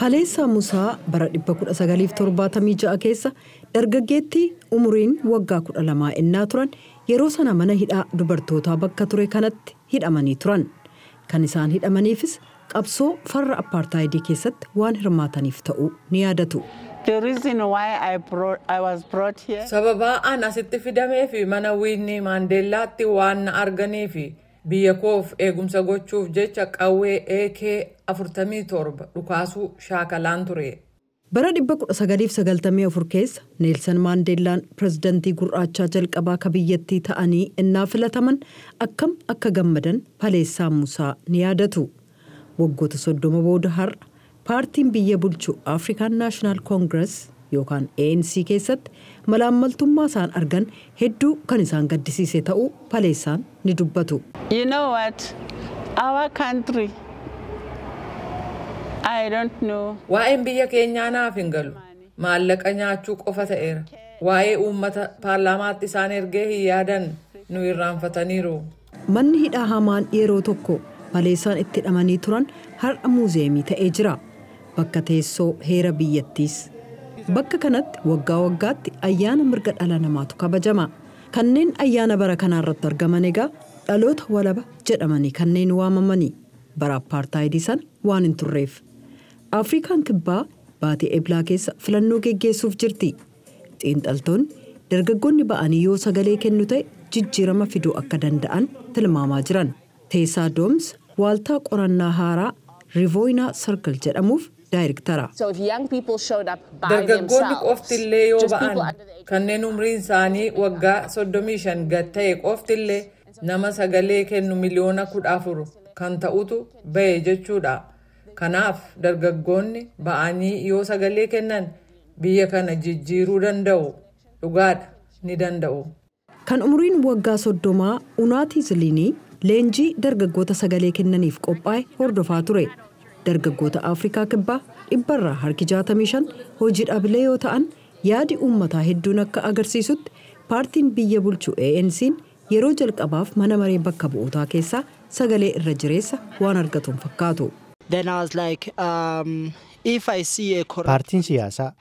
Paleessaa Musaa bara 1976 keessa dargaggeettii umuriin waggaa 12 ennaa turan yeroo sana mana hidhaa dubartootaa bakka ture kanatti hidhamanii turan. Kan isaan hidhamaniifis qabsoo farra apartaayidii keessatti waan hirmaataniif ta'uu ni yaadatu. Sababaa an asitti fidameefi mana Winnie Mandeellaatti waan na arganiifi biyya koof eegumsa gochuuf jecha qawwee AK-47 dhukaasuu shaakalaan ture. Bara 1994 keessa Neelsan Maandeellaan pirezidantii gurraachaa jalqabaa ka biyyattii ta'anii ennaa filataman akkam akka gammadan Paleessaa Musaa ni yaadatu. Waggoota 30 booda har'a paartiin biyya bulchu African National Congress yookaan ANC keessatti malaammaltummaa isaan argan hedduu kan isaan gaddisiise ta'uu Paleessaan ni dubbatu. You know what? Our country, I don't know. Waa'een biyya keenyaa naaf hin galu. Maallaqa nyaachuu qofa ta'eera. Waa'ee uummata paarlaamaatti isaan ergee hin yaadan nu irraanfataniiru. Manni hidhaa hamaan yeroo tokko Paleessaan itti hidhamanii turan har'a muuzeemii ta'ee jira. Bakka teessoo heera biyyattiis. Bakka kanatti waggaa waggaatti ayyaana mirga dhala namaatu kabajama. Kanneen ayyaana bara kanaa irratti argaman egaa dhaloota walaba jedhamanii kanneen waamamanii bara apartaayidii sana waan hin turreef. Afrikaan kibbaa baatii eblaa keessa filannoo geggeessuuf jirti. Xiinxaltoonni dargaggoonni ba'anii yoo sagalee kennu ta'e jijjiirama fiduu akka danda'an tilmaamaa jiran. Teessaa Dooms waaltaa qorannaa haaraa Rivoyinaa Circle jedhamuuf daayirektara. Dargaggoonni qoftillee yoo ba'an kanneen umriin isaanii waggaa 35 gad ta'e qoftillee nama sagalee kennu miliyoona 14 kan ta'utu ba'e jechuudha. Kanaaf dargaggoonni ba'anii yoo sagalee kennan biyya kana jijjiiruu danda'u. Dhugaadha ni danda'u. Kan umriin waggaa 30 Unaatii Ziliinii leenjii dargaggoota sagalee kennaniif qophaa'e hordofaa ture. Dargaggoota Afrikaa kibbaa dhibbarraa harki 65 hojii dhaabbilee yoo ta'an yaadi uummataa hedduun akka agarsiisutti paartiin biyya bulchu ANC'n yeroo jalqabaaf mana maree bakka bu'ootaa keessaa sagalee irra jireessa waan argatuun fakkaatu. Paartiin siyaasaa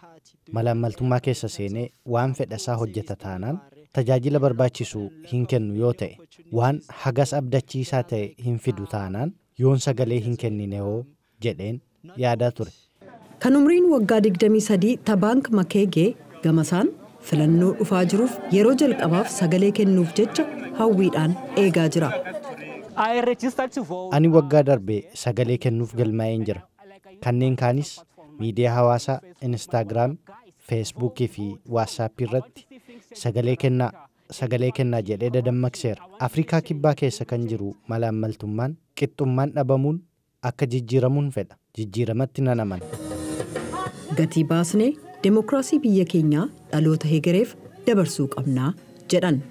malaammaltummaa keessa seenee waan fedhasaa hojjeta taanaan tajaajila barbaachisu hin kennu yoo ta'e waan hagas abdachiisaa ta'e hin fidu taanaan yoon sagalee hin kennine hoo jedheen yaadaa ture. Kan umriin waggaa 23 Tabaank Makeegee gamasaan filannoo dhufaa jiruuf yeroo jalqabaaf sagalee kennuuf jecha hawwiidhaan eegaa jira. Ani waggaa darbee sagalee kennuuf galmaa'een jira. Kanneen kaanis miidiyaa hawaasaa Instagram, Facebook fi WhatsApp irratti sagalee kennaa jedhee dadammaqseera. Afrikaa kibbaa keessa kan jiru malaammaltummaan qixxummaan dhabamuun akka jijjiiramuun fedha. Jijjiiramatti nan amana. Gatii baasnee demokraasii biyya keenyaa dhaloota hegereef dabarsuu qabnaa jedhan.